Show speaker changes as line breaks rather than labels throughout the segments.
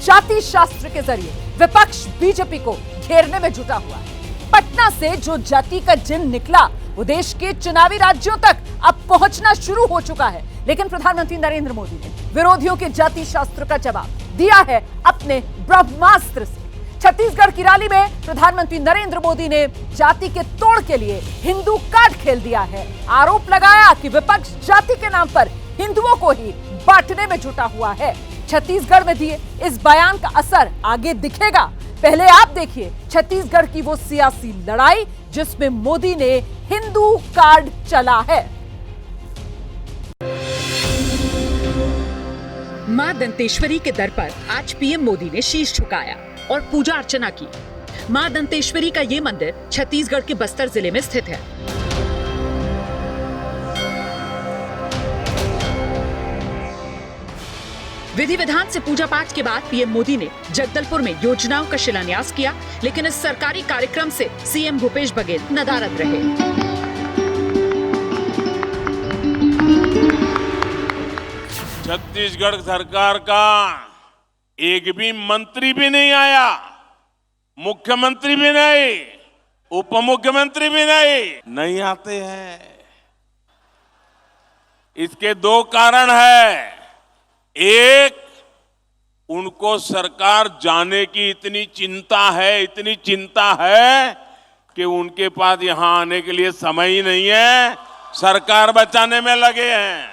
जाति शास्त्र के जरिए विपक्ष बीजेपी को घेरने में जुटा हुआ है। पटना से जो जाति का जिन निकला वो देश के चुनावी राज्यों तक अब पहुंचना शुरू हो चुका है। लेकिन प्रधानमंत्री नरेंद्र मोदी ने विरोधियों के जाति शास्त्र का जवाब दिया है अपने ब्रह्मास्त्र से। छत्तीसगढ़ की रैली में प्रधानमंत्री नरेंद्र मोदी ने जाति के तोड़ के लिए हिंदू कार्ड खेल दिया है। आरोप लगाया कि विपक्ष जाति के नाम पर हिंदुओं को ही बांटने में जुटा हुआ है। छत्तीसगढ़ में दिए इस बयान का असर आगे दिखेगा। पहले आप देखिए छत्तीसगढ़ की वो सियासी लड़ाई जिसमें मोदी ने हिंदू कार्ड चला है।
मां दंतेश्वरी के दर पर आज पीएम मोदी ने शीश झुकाया और पूजा अर्चना की। मां दंतेश्वरी का ये मंदिर छत्तीसगढ़ के बस्तर जिले में स्थित है। विधि विधान से पूजा पाठ के बाद पीएम मोदी ने जगदलपुर में योजनाओं का शिलान्यास किया, लेकिन इस सरकारी कार्यक्रम से सीएम भूपेश बघेल नदारद रहे।
छत्तीसगढ़ सरकार का एक भी मंत्री भी नहीं आया, मुख्यमंत्री भी नहीं, उप मुख्यमंत्री भी नहीं आते हैं। इसके दो कारण है। एक, उनको सरकार जाने की इतनी चिंता है कि उनके पास यहां आने के लिए समय ही नहीं है, सरकार बचाने में लगे हैं।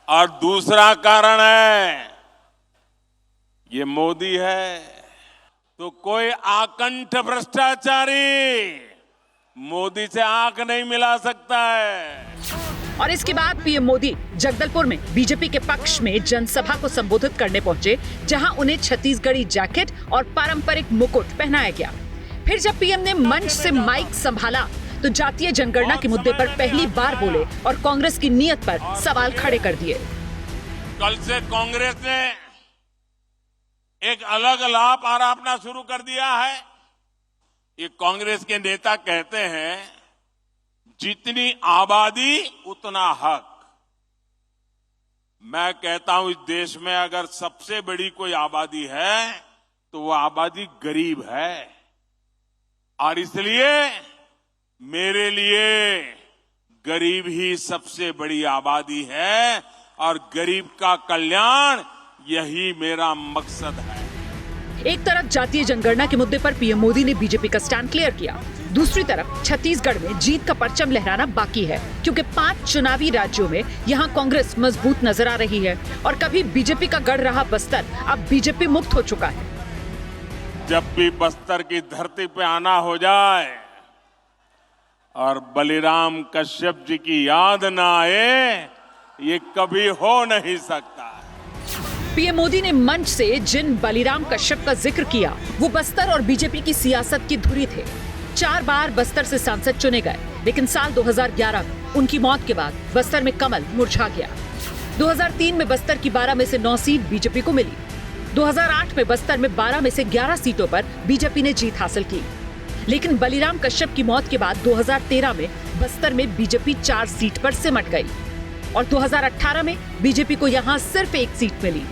और दूसरा कारण है, ये मोदी है तो कोई आकंठ भ्रष्टाचारी मोदी से आंख नहीं मिला सकता है।
और इसके बाद पीएम मोदी जगदलपुर में बीजेपी के पक्ष में जनसभा को संबोधित करने पहुंचे, जहां उन्हें छत्तीसगढ़ी जैकेट और पारंपरिक मुकुट पहनाया गया। फिर जब पीएम ने मंच से माइक संभाला तो जातीय जनगणना के मुद्दे पर पहली बार बोले और कांग्रेस की नीयत पर सवाल खड़े कर दिए।
कल से कांग्रेस ने एक अलग लाभ आरोपना शुरू कर दिया है। ये कांग्रेस के नेता कहते हैं जितनी आबादी उतना हक। मैं कहता हूं इस देश में अगर सबसे बड़ी कोई आबादी है तो वो आबादी गरीब है, और इसलिए मेरे लिए गरीब ही सबसे बड़ी आबादी है और गरीब का कल्याण यही मेरा मकसद है।
एक तरफ जातीय जनगणना के मुद्दे पर पीएम मोदी ने बीजेपी का स्टैंड क्लियर किया, दूसरी तरफ छत्तीसगढ़ में जीत का परचम लहराना बाकी है, क्योंकि 5 चुनावी राज्यों में यहां कांग्रेस मजबूत नजर आ रही है और कभी बीजेपी का गढ़ रहा बस्तर अब बीजेपी मुक्त हो चुका है।
जब भी बस्तर की धरती पे आना हो जाए और बलिराम कश्यप जी की याद ना आए, ये कभी हो नहीं सकता।
पीएम मोदी ने मंच से जिन बलिराम कश्यप का जिक्र किया वो बस्तर और बीजेपी की सियासत की धुरी थे। 4 बार बस्तर से सांसद चुने गए, लेकिन साल 2011 में उनकी मौत के बाद बस्तर में कमल मुरझा गया। 2003 में बस्तर की 12 में से 9 सीट बीजेपी को मिली। 2008 में बस्तर में 12 में से 11 सीटों पर बीजेपी ने जीत हासिल की। लेकिन बलिराम कश्यप की मौत के बाद 2013 में बस्तर में बीजेपी 4 सीट पर सिमट गई और 2018 में बीजेपी को यहां सिर्फ 1 सीट मिली।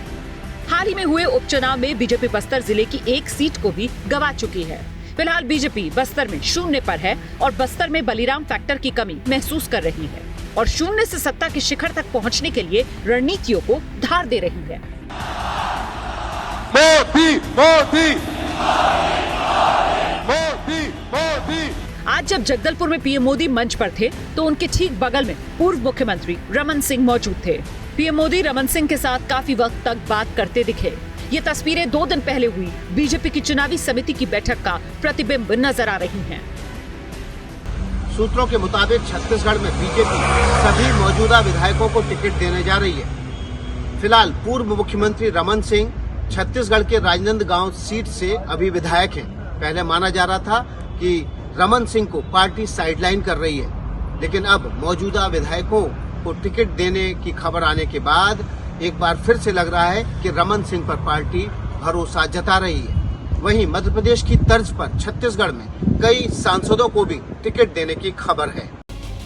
हाल ही में हुए उपचुनाव में बीजेपी बस्तर जिले की 1 सीट को भी गंवा चुकी है। फिलहाल बीजेपी बस्तर में 0 पर है और बस्तर में बलिराम फैक्टर की कमी महसूस कर रही है और 0 से सत्ता के शिखर तक पहुंचने के लिए रणनीतियों को धार दे रही है।
मोदी मोदी मोदी मोदी।
आज जब जगदलपुर में पीएम मोदी मंच पर थे तो उनके ठीक बगल में पूर्व मुख्यमंत्री रमन सिंह मौजूद थे। पीएम मोदी रमन सिंह के साथ काफी वक्त तक बात करते दिखे। ये तस्वीरें 2 दिन पहले हुई बीजेपी की चुनावी समिति की बैठक का प्रतिबिंब नजर आ रही हैं।
सूत्रों के मुताबिक छत्तीसगढ़ में बीजेपी सभी मौजूदा विधायकों को टिकट देने जा रही है। फिलहाल पूर्व मुख्यमंत्री रमन सिंह छत्तीसगढ़ के राजनांदगांव सीट से अभी विधायक हैं। पहले माना जा रहा था कि रमन सिंह को पार्टी साइडलाइन कर रही है, लेकिन अब मौजूदा विधायकों को टिकट देने की खबर आने के बाद एक बार फिर से लग रहा है कि रमन सिंह पर पार्टी भरोसा जता रही है। वहीं मध्य प्रदेश की तर्ज पर छत्तीसगढ़ में कई सांसदों को भी टिकट देने की खबर है।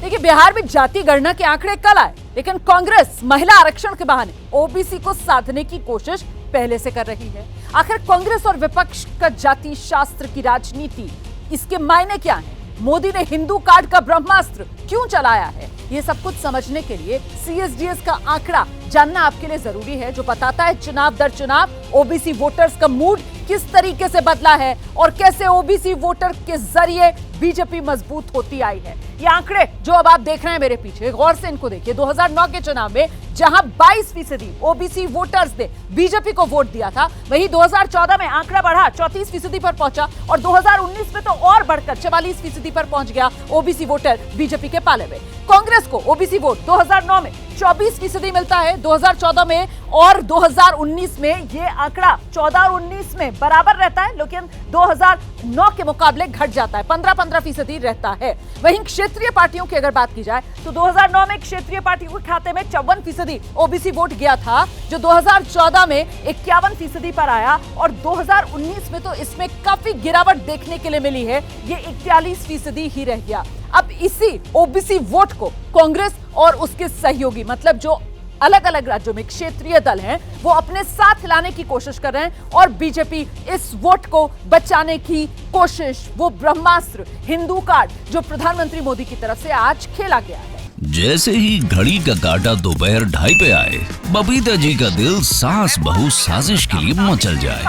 देखिए, बिहार में जाति गणना के आंकड़े कल आए, लेकिन कांग्रेस महिला आरक्षण के बहाने ओबीसी को साधने की कोशिश पहले से कर रही है। आखिर कांग्रेस और विपक्ष का जाति शास्त्र की राजनीति, इसके मायने क्या हैं? मोदी ने हिंदू कार्ड का ब्रह्मास्त्र क्यों चलाया है? ये सब कुछ समझने के लिए सीएसडीएस का आंकड़ा जानना आपके लिए जरूरी है, जो बताता है चुनाव दर चुनाव ओबीसी वोटर्स का मूड किस तरीके से बदला है और कैसे ओबीसी वोटर के जरिए बीजेपी मजबूत होती आई है। ये आंकड़े जो अब आप देख रहे हैं मेरे पीछे, गौर से इनको देखिए। 2009 के चुनाव में जहां 22% ओबीसी वोटर्स ने बीजेपी को वोट दिया था, वहीं 2014 में आंकड़ा बढ़ा 34% पर पहुंचा और 2019 में तो और बढ़कर 44% पर पहुंच गया ओबीसी वोटर बीजेपी के पाले में। कांग्रेस को ओबीसी वोट 2009 में 24% मिलता है, 2014 में और 2019 में ये आंकड़ा 14 और 19 में बराबर रहता है, लेकिन 2009 के मुकाबले घट जाता है, 15% रहता है। वहीं क्षेत्रीय पार्टियों की अगर बात की जाए तो 2009 में क्षेत्रीय पार्टियों के खाते में 54% ओबीसी वोट गया था, जो 2014 में 51% पर आया और 2019 में तो इसमें काफी गिरावट देखने के लिए मिली है, ये 41% ही रह गया। अब इसी ओबीसी वोट को कांग्रेस और उसके सहयोगी, मतलब जो अलग अलग राज्यों में क्षेत्रीय दल हैं, वो अपने साथ लाने की कोशिश कर रहे हैं और बीजेपी इस वोट को बचाने की कोशिश, वो ब्रह्मास्त्र हिंदू कार्ड जो प्रधानमंत्री मोदी की तरफ से आज खेला गया है।
जैसे ही घड़ी का काटा दोपहर 2:30 पे आए, बबीता जी का दिल सास बहू साजिश के लिए मचल जाए।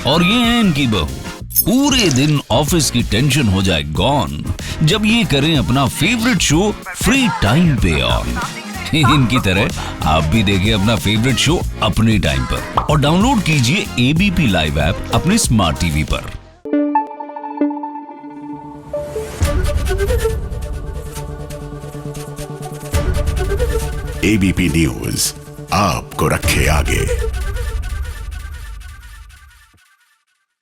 और ये है इनकी बहू, पूरे दिन ऑफिस की टेंशन हो जाए गॉन जब ये करें अपना फेवरेट शो फ्री टाइम पे ऑन। इनकी तरह आप भी देखिए अपना फेवरेट शो अपने टाइम पर और डाउनलोड कीजिए एबीपी लाइव ऐप अपने स्मार्ट टीवी पर।
एबीपी न्यूज आपको रखे आगे।